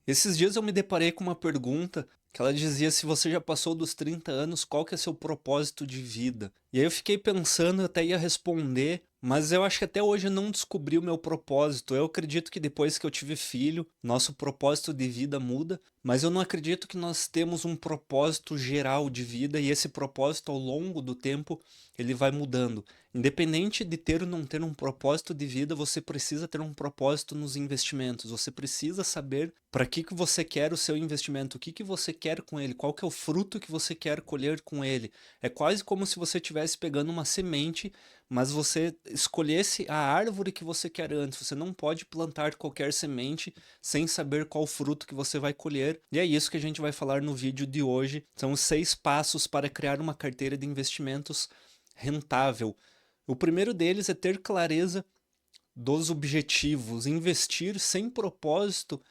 Esses dias eu me deparei com uma pergunta que ela dizia se você já passou dos 30 anos, qual que é seu propósito de vida? E aí eu fiquei pensando, eu até ia responder, mas eu acho que até hoje eu não descobri o meu propósito. Eu acredito que depois que eu tive filho, nosso propósito de vida muda, mas eu não acredito que nós temos um propósito geral de vida e esse propósito ao longo do tempo ele vai mudando. Independente de ter ou não ter um propósito de vida, você precisa ter um propósito nos investimentos. Você precisa saber para que você quer o seu investimento, o que você quer com ele, qual que é o fruto que você quer colher com ele. É quase como se você estivesse pegando uma semente, mas você escolhesse a árvore que você quer antes. Você não pode plantar qualquer semente sem saber qual fruto que você vai colher. E é isso que a gente vai falar no vídeo de hoje. São os 6 passos para criar uma carteira de investimentos rentável. O primeiro deles é ter clareza dos objetivos. Investir sem propósito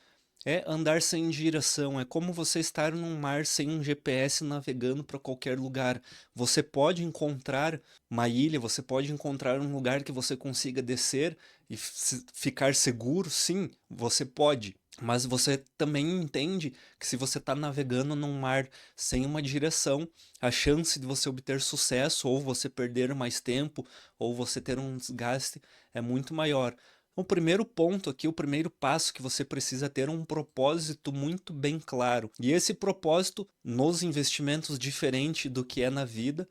é andar sem direção, é como você estar num mar sem um GPS navegando para qualquer lugar. Você pode encontrar uma ilha, você pode encontrar um lugar que você consiga descer e ficar seguro, sim, você pode. Mas você também entende que se você está navegando num mar sem uma direção, a chance de você obter sucesso, ou você perder mais tempo, ou você ter um desgaste, é muito maior. O primeiro ponto aqui, o primeiro passo que você precisa ter é um propósito muito bem claro. E esse propósito, nos investimentos, diferente do que é na vida,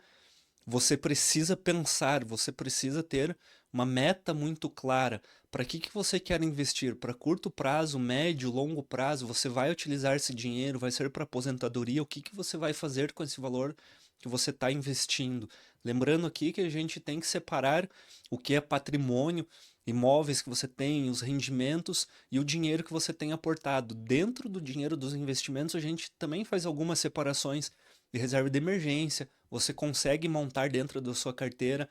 você precisa pensar, você precisa ter uma meta muito clara. Para que você quer investir? Para curto prazo, médio, longo prazo? Você vai utilizar esse dinheiro? Vai ser para aposentadoria? O que você vai fazer com esse valor que você está investindo? Lembrando aqui que a gente tem que separar o que é patrimônio, imóveis que você tem, os rendimentos e o dinheiro que você tem aportado. Dentro do dinheiro dos investimentos, a gente também faz algumas separações de reserva de emergência. Você consegue montar dentro da sua carteira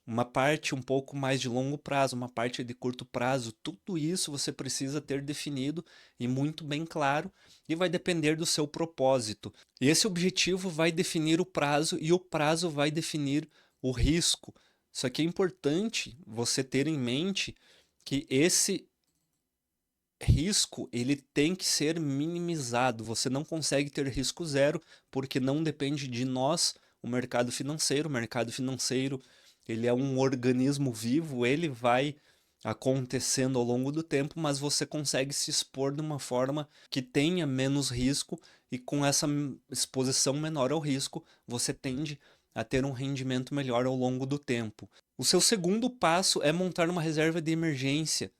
uma parte um pouco mais de longo prazo, uma parte de curto prazo. Tudo isso você precisa ter definido e muito bem claro e vai depender do seu propósito. E esse objetivo vai definir o prazo e o prazo vai definir o risco. Só que é importante você ter em mente que esse risco ele tem que ser minimizado. Você não consegue ter risco zero porque não depende de nós, o mercado financeiro. O mercado financeiro, ele é um organismo vivo, ele vai acontecendo ao longo do tempo, mas você consegue se expor de uma forma que tenha menos risco e com essa exposição menor ao risco, você tende a ter um rendimento melhor ao longo do tempo. O seu segundo passo é montar uma reserva de emergência.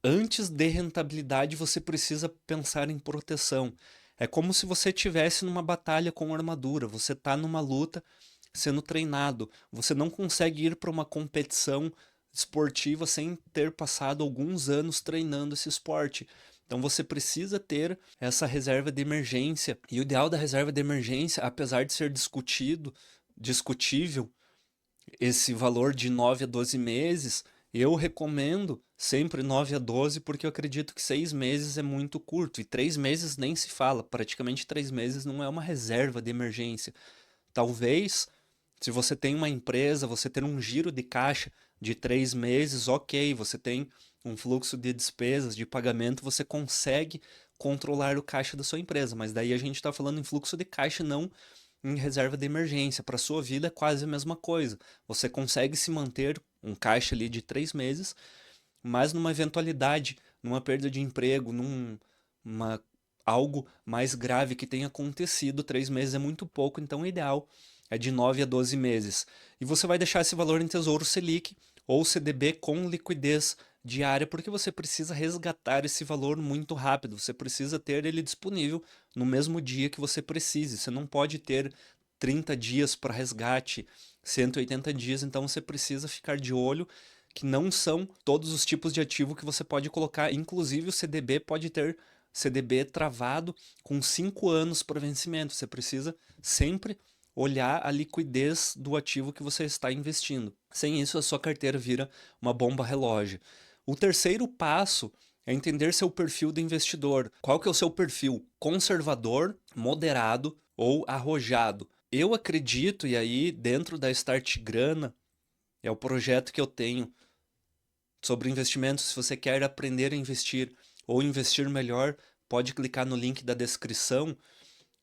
Antes de rentabilidade, você precisa pensar em proteção. É como se você estivesse numa batalha com armadura, você está numa luta sendo treinado. Você não consegue ir para uma competição esportiva sem ter passado alguns anos treinando esse esporte. Então você precisa ter essa reserva de emergência. E o ideal da reserva de emergência, apesar de ser discutível, esse valor de 9 a 12 meses, eu recomendo sempre 9 a 12 porque eu acredito que 6 meses é muito curto e 3 meses nem se fala, praticamente 3 meses não é uma reserva de emergência. Talvez, se você tem uma empresa, você ter um giro de caixa de 3 meses, ok, você tem um fluxo de despesas, de pagamento, você consegue controlar o caixa da sua empresa, mas daí a gente está falando em fluxo de caixa, não em reserva de emergência. Para sua vida é quase a mesma coisa. Você consegue se manter um caixa ali de 3 meses, mas numa eventualidade, numa perda de emprego, numa algo mais grave que tenha acontecido, 3 meses é muito pouco, então o ideal é de 9 a 12 meses. E você vai deixar esse valor em Tesouro Selic ou CDB com liquidez diária, porque você precisa resgatar esse valor muito rápido. Você precisa ter ele disponível no mesmo dia que você precise. Você não pode ter 30 dias para resgate, 180 dias, então você precisa ficar de olho que não são todos os tipos de ativo que você pode colocar, inclusive o CDB pode ter CDB travado com 5 anos para vencimento. Você precisa sempre olhar a liquidez do ativo que você está investindo. Sem isso, a sua carteira vira uma bomba relógio. O terceiro passo é entender seu perfil do investidor. Qual que é o seu perfil? Conservador, moderado ou arrojado? Eu acredito, e aí dentro da Start Grana, é o projeto que eu tenho sobre investimentos, se você quer aprender a investir ou investir melhor, pode clicar no link da descrição.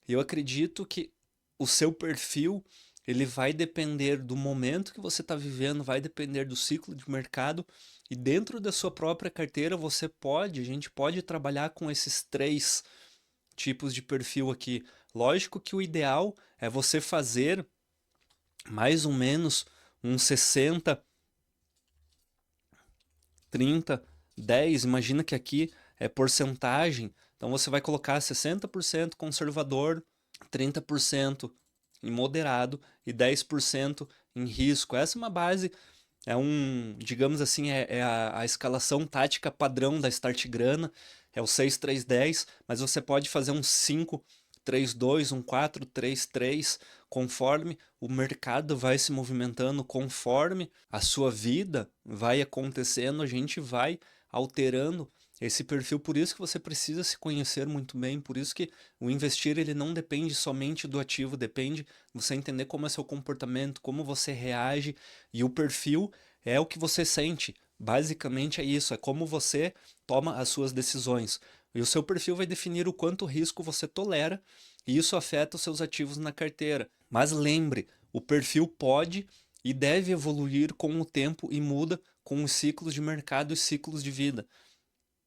Eu acredito que o seu perfil ele vai depender do momento que você está vivendo, vai depender do ciclo de mercado e dentro da sua própria carteira a gente pode trabalhar com esses três tipos de perfil aqui. Lógico que o ideal é você fazer mais ou menos uns 60, 30, 10. Imagina que aqui é porcentagem, então você vai colocar 60% conservador, 30% em moderado e 10% em risco. Essa é uma base, digamos assim, é a escalação tática padrão da Start Grana, é o 6-3-10, mas você pode fazer um 5-3-2, um 4-3-3, conforme o mercado vai se movimentando, conforme a sua vida vai acontecendo, a gente vai alterando esse perfil. Por isso que você precisa se conhecer muito bem, por isso que o investir ele não depende somente do ativo, depende de você entender como é seu comportamento, como você reage, e o perfil é o que você sente. Basicamente é isso, é como você toma as suas decisões. E o seu perfil vai definir o quanto risco você tolera, e isso afeta os seus ativos na carteira. Mas lembre, o perfil pode e deve evoluir com o tempo e muda com os ciclos de mercado e ciclos de vida.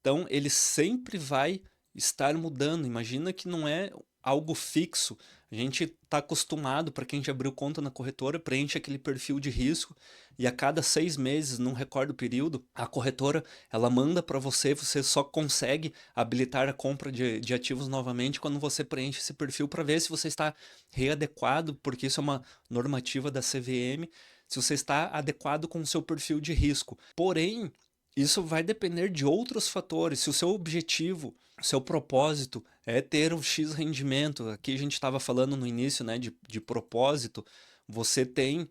Então, ele sempre vai estar mudando. Imagina que não é algo fixo. A gente está acostumado, para quem já abriu conta na corretora, preenche aquele perfil de risco e a cada 6 meses, não recordo o período, a corretora ela manda para você, você só consegue habilitar a compra de ativos novamente quando você preenche esse perfil para ver se você está readequado, porque isso é uma normativa da CVM, se você está adequado com o seu perfil de risco. Porém, isso vai depender de outros fatores. Se o seu objetivo, o seu propósito é ter um X rendimento, aqui a gente estava falando no início, né, de propósito, você tem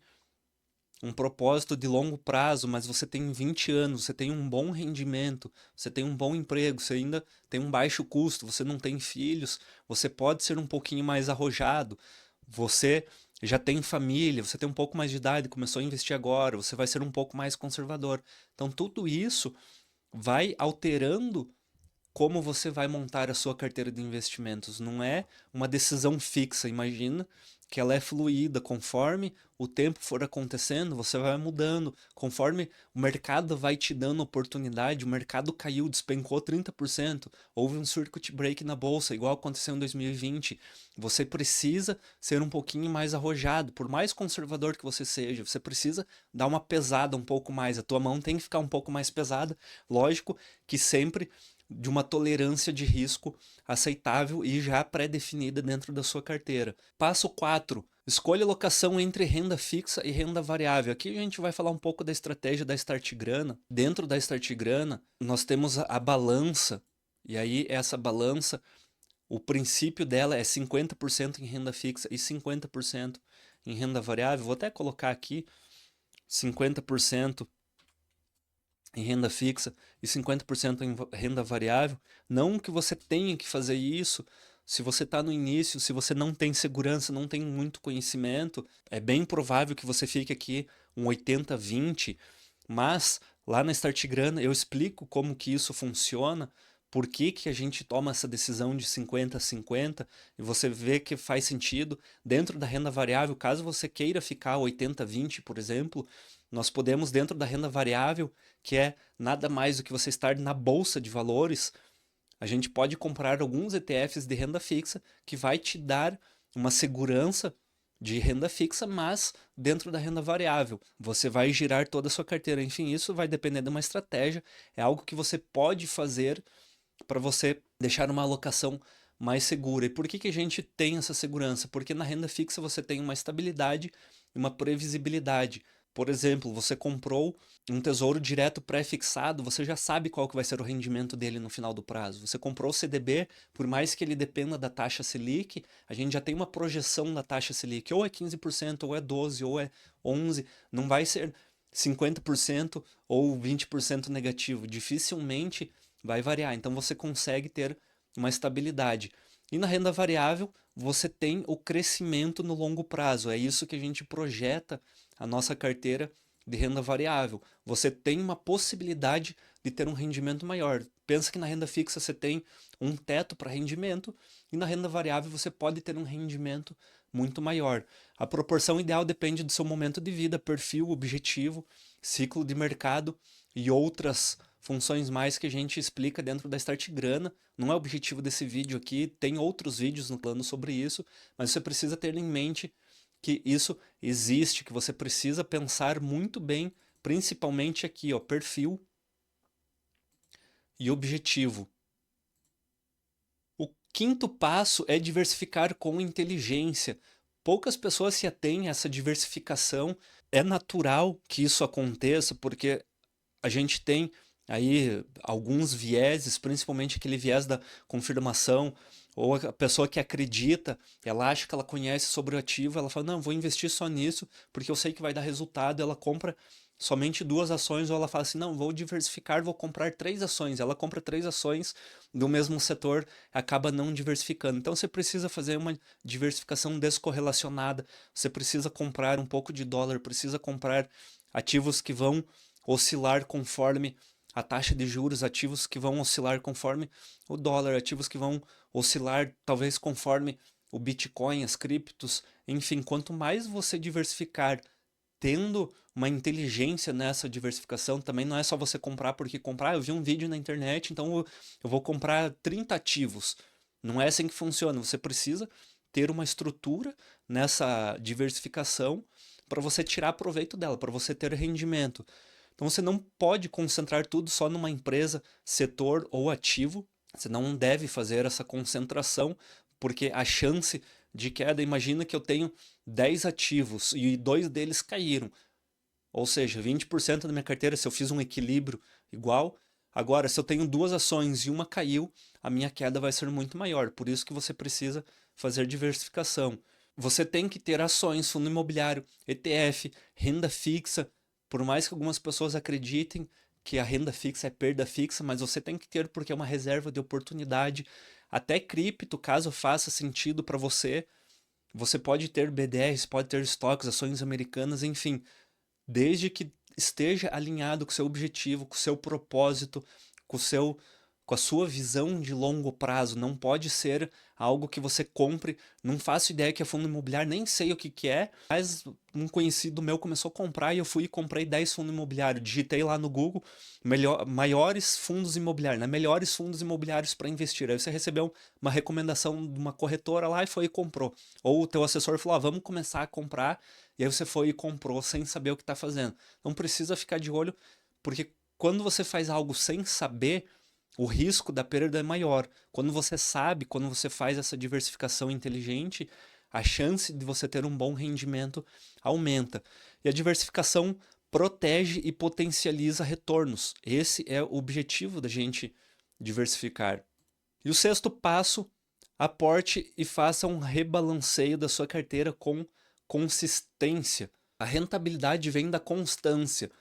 um propósito de longo prazo, mas você tem 20 anos, você tem um bom rendimento, você tem um bom emprego, você ainda tem um baixo custo, você não tem filhos, você pode ser um pouquinho mais arrojado, você já tem família, você tem um pouco mais de idade, começou a investir agora, você vai ser um pouco mais conservador. Então, tudo isso vai alterando como você vai montar a sua carteira de investimentos. Não é uma decisão fixa. Imagina que ela é fluida, conforme o tempo for acontecendo, você vai mudando, conforme o mercado vai te dando oportunidade, o mercado caiu, despencou 30%, houve um circuit break na bolsa, igual aconteceu em 2020. Você precisa ser um pouquinho mais arrojado, por mais conservador que você seja, você precisa dar uma pesada um pouco mais, a tua mão tem que ficar um pouco mais pesada, lógico que sempre de uma tolerância de risco aceitável e já pré-definida dentro da sua carteira. Passo 4. Escolha alocação entre renda fixa e renda variável. Aqui a gente vai falar um pouco da estratégia da Start Grana. Dentro da Start Grana, nós temos a balança. E aí essa balança, o princípio dela é 50% em renda fixa e 50% em renda variável. Vou até colocar aqui 50% em renda fixa e 50% em renda variável. Não que você tenha que fazer isso se você está no início, se você não tem segurança, não tem muito conhecimento. É bem provável que você fique aqui um 80-20, mas lá na Start Grana eu explico como que isso funciona, por que que a gente toma essa decisão de 50-50 e você vê que faz sentido. Dentro da renda variável, caso você queira ficar 80-20, por exemplo, nós podemos, dentro da renda variável, que é nada mais do que você estar na bolsa de valores, a gente pode comprar alguns ETFs de renda fixa que vai te dar uma segurança de renda fixa, mas dentro da renda variável. Você vai girar toda a sua carteira. Enfim, isso vai depender de uma estratégia. É algo que você pode fazer para você deixar uma alocação mais segura. E por que que a gente tem essa segurança? Porque na renda fixa você tem uma estabilidade e uma previsibilidade. Por exemplo, você comprou um tesouro direto pré-fixado, você já sabe qual que vai ser o rendimento dele no final do prazo. Você comprou o CDB, por mais que ele dependa da taxa Selic, a gente já tem uma projeção da taxa Selic, ou é 15%, ou é 12%, ou é 11%, não vai ser 50% ou 20% negativo, dificilmente vai variar. Então você consegue ter uma estabilidade. E na renda variável, você tem o crescimento no longo prazo. É isso que a gente projeta a nossa carteira de renda variável. Você tem uma possibilidade de ter um rendimento maior. Pensa que na renda fixa você tem um teto para rendimento e na renda variável você pode ter um rendimento muito maior. A proporção ideal depende do seu momento de vida, perfil, objetivo, ciclo de mercado e outras funções mais que a gente explica dentro da Start Grana. Não é o objetivo desse vídeo aqui, tem outros vídeos no plano sobre isso, mas você precisa ter em mente que isso existe, que você precisa pensar muito bem, principalmente aqui, ó, perfil e objetivo. O quinto passo é diversificar com inteligência. Poucas pessoas se atêm a essa diversificação. É natural que isso aconteça, porque a gente tem aí alguns vieses, principalmente aquele viés da confirmação, ou a pessoa que acredita, ela acha que ela conhece sobre o ativo, ela fala, não, vou investir só nisso, porque eu sei que vai dar resultado, ela compra somente 2 ações, ou ela fala assim, não, vou diversificar, vou comprar 3 ações, ela compra 3 ações do mesmo setor, acaba não diversificando. Então você precisa fazer uma diversificação descorrelacionada, você precisa comprar um pouco de dólar, precisa comprar ativos que vão oscilar conforme a taxa de juros, ativos que vão oscilar conforme o dólar, ativos que vão oscilar talvez conforme o Bitcoin, as criptos, enfim, quanto mais você diversificar, tendo uma inteligência nessa diversificação, também não é só você comprar porque comprar, eu vi um vídeo na internet, então eu vou comprar 30 ativos. Não é assim que funciona, você precisa ter uma estrutura nessa diversificação para você tirar proveito dela, para você ter rendimento. Então você não pode concentrar tudo só numa empresa, setor ou ativo. Você não deve fazer essa concentração, porque a chance de queda, imagina que eu tenho 10 ativos e 2 deles caíram. Ou seja, 20% da minha carteira, se eu fiz um equilíbrio igual. Agora, se eu tenho 2 ações e uma caiu, a minha queda vai ser muito maior. Por isso que você precisa fazer diversificação. Você tem que ter ações, fundo imobiliário, ETF, renda fixa. Por mais que algumas pessoas acreditem que a renda fixa é perda fixa, mas você tem que ter porque é uma reserva de oportunidade. Até cripto, caso faça sentido para você, você pode ter BDRs, pode ter estoques, ações americanas, enfim, desde que esteja alinhado com o seu objetivo, com o seu propósito, com o seu, com a sua visão de longo prazo. Não pode ser algo que você compre. Não faço ideia que é fundo imobiliário, nem sei o que que é, mas um conhecido meu começou a comprar e eu fui e comprei 10 fundos imobiliários. Digitei lá no Google maiores fundos imobiliários, né? Melhores fundos imobiliários para investir. Aí você recebeu uma recomendação de uma corretora lá e foi e comprou. Ou o teu assessor falou, vamos começar a comprar, e aí você foi e comprou sem saber o que está fazendo. Não precisa ficar de olho, porque quando você faz algo sem saber, o risco da perda é maior. Quando você sabe, quando você faz essa diversificação inteligente, a chance de você ter um bom rendimento aumenta. E a diversificação protege e potencializa retornos. Esse é o objetivo da gente diversificar. E o sexto passo, aporte e faça um rebalanceio da sua carteira com consistência. A rentabilidade vem da constância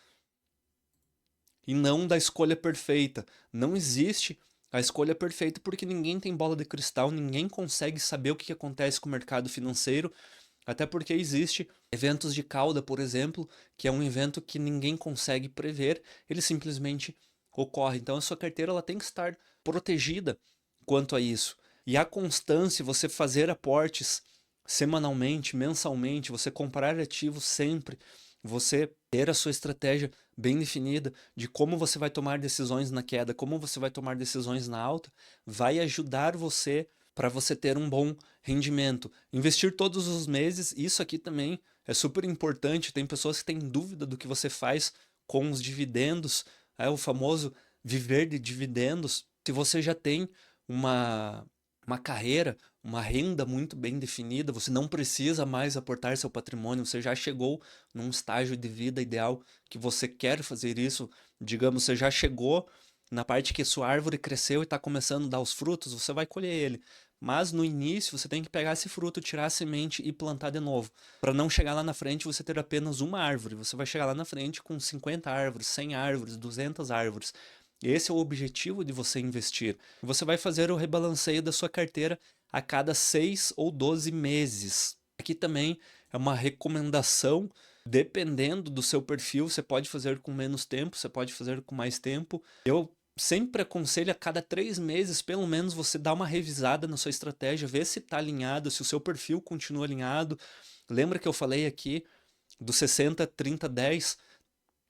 e não da escolha perfeita. Não existe a escolha perfeita porque ninguém tem bola de cristal, ninguém consegue saber o que acontece com o mercado financeiro, até porque existe eventos de cauda, por exemplo, que é um evento que ninguém consegue prever, ele simplesmente ocorre. Então a sua carteira ela tem que estar protegida quanto a isso. E a constância, você fazer aportes semanalmente, mensalmente, você comprar ativos sempre, você ter a sua estratégia bem definida de como você vai tomar decisões na queda, como você vai tomar decisões na alta, vai ajudar você para você ter um bom rendimento. Investir todos os meses, isso aqui também é super importante. Tem pessoas que têm dúvida do que você faz com os dividendos, é o famoso viver de dividendos. Se você já tem uma carreira, uma renda muito bem definida, você não precisa mais aportar seu patrimônio, você já chegou num estágio de vida ideal que você quer fazer isso, digamos, você já chegou na parte que sua árvore cresceu e está começando a dar os frutos, você vai colher ele. Mas no início você tem que pegar esse fruto, tirar a semente e plantar de novo. Para não chegar lá na frente você ter apenas uma árvore. Você vai chegar lá na frente com 50 árvores, 100 árvores, 200 árvores. Esse é o objetivo de você investir. Você vai fazer o rebalanceio da sua carteira a cada 6 ou 12 meses. Aqui também é uma recomendação Dependendo do seu perfil, você pode fazer com menos tempo, você pode fazer com mais tempo. Eu sempre aconselho a cada 3 meses, pelo menos, você dar uma revisada na sua estratégia, ver se está alinhado, se o seu perfil continua alinhado. Lembra que eu falei aqui do 60, 30, 10?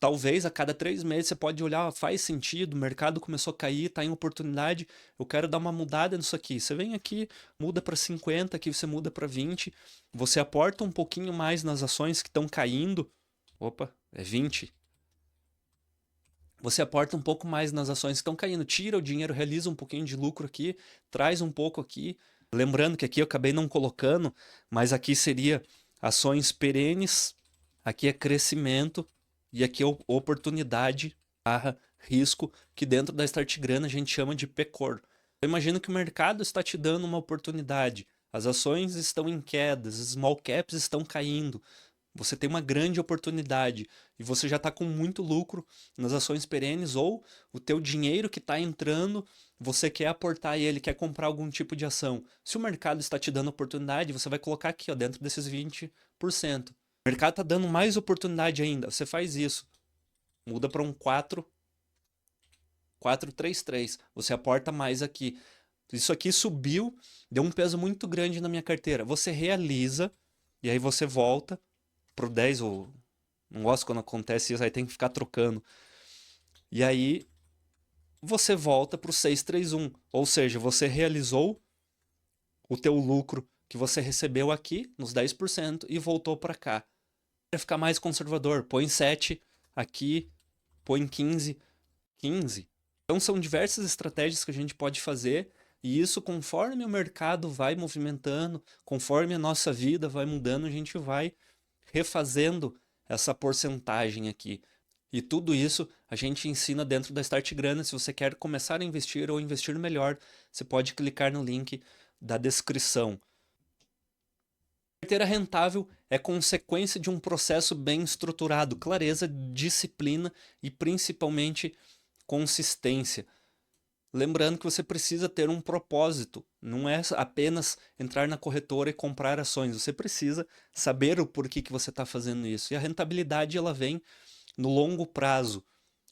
Talvez a cada 3 meses você pode olhar, faz sentido, o mercado começou a cair, está em oportunidade, eu quero dar uma mudada nisso aqui. Você vem aqui, muda para 50, aqui você muda para 20, você aporta um pouquinho mais nas ações que estão caindo. Opa, é 20. Você aporta um pouco mais nas ações que estão caindo, tira o dinheiro, realiza um pouquinho de lucro aqui, traz um pouco aqui. Lembrando que aqui eu acabei não colocando, mas aqui seria ações perenes, aqui é crescimento e aqui é oportunidade barra risco, que dentro da Start Grana a gente chama de PECOR. Eu imagino que o mercado está te dando uma oportunidade, as ações estão em queda, as small caps estão caindo, você tem uma grande oportunidade e você já está com muito lucro nas ações perenes, ou o teu dinheiro que está entrando, você quer aportar ele, quer comprar algum tipo de ação. Se o mercado está te dando oportunidade, você vai colocar aqui, ó, dentro desses 20%. O mercado está dando mais oportunidade ainda, você faz isso. Muda para um 433. Você aporta mais aqui. Isso aqui subiu, deu um peso muito grande na minha carteira. Você realiza e aí você volta pro 10, ou não gosto quando acontece isso, aí tem que ficar trocando. E aí você volta pro 631, ou seja, você realizou o teu lucro que você recebeu aqui nos 10% e voltou para cá. Para ficar mais conservador, põe 7 aqui, põe 15, 15. Então são diversas estratégias que a gente pode fazer, e isso conforme o mercado vai movimentando, conforme a nossa vida vai mudando, a gente vai refazendo essa porcentagem aqui. E tudo isso a gente ensina dentro da Start Grana. Se você quer começar a investir ou investir melhor, você pode clicar no link da descrição. Carteira rentável é consequência de um processo bem estruturado, clareza, disciplina e principalmente consistência. Lembrando que você precisa ter um propósito, não é apenas entrar na corretora e comprar ações, você precisa saber o porquê que você está fazendo isso. E a rentabilidade ela vem no longo prazo.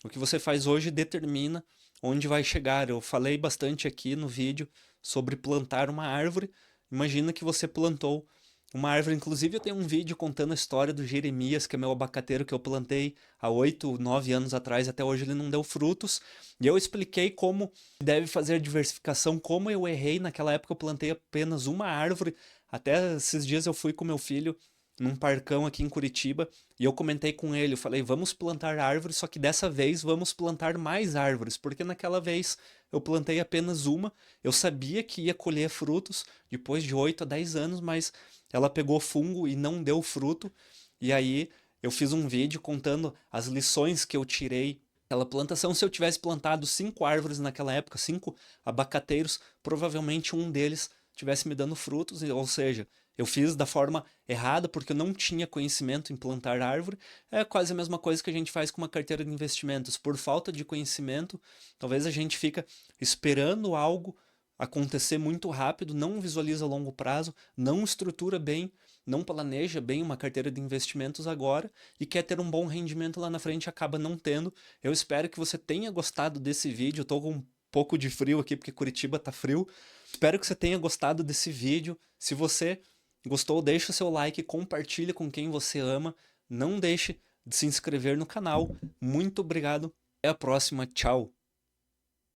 O que você faz hoje determina onde vai chegar. Eu falei bastante aqui no vídeo sobre plantar uma árvore. Imagina que você plantou uma árvore. Inclusive eu tenho um vídeo contando a história do Jeremias, que é meu abacateiro que eu plantei há 8, 9 anos atrás. Até hoje ele não deu frutos. E eu expliquei como deve fazer a diversificação, como eu errei. Naquela época eu plantei apenas uma árvore. Até esses dias eu fui com meu filho num parcão aqui em Curitiba e eu comentei com ele, eu falei, vamos plantar árvores, só que dessa vez vamos plantar mais árvores, porque naquela vez eu plantei apenas uma, eu sabia que ia colher frutos depois de 8 a 10 anos, mas ela pegou fungo e não deu fruto, e aí eu fiz um vídeo contando as lições que eu tirei daquela plantação. Se eu tivesse plantado 5 árvores naquela época, 5 abacateiros, provavelmente um deles tivesse me dando frutos, ou seja, eu fiz da forma errada porque eu não tinha conhecimento em plantar árvore. É quase a mesma coisa que a gente faz com uma carteira de investimentos. Por falta de conhecimento, talvez a gente fica esperando algo acontecer muito rápido, não visualiza a longo prazo, não estrutura bem, não planeja bem uma carteira de investimentos agora e quer ter um bom rendimento lá na frente e acaba não tendo. Eu espero que você tenha gostado desse vídeo. Eu tô com um pouco de frio aqui porque Curitiba tá frio. Espero que você tenha gostado desse vídeo. Se você gostou, deixa o seu like, compartilhe com quem você ama. Não deixe de se inscrever no canal. Muito obrigado. Até a próxima. Tchau.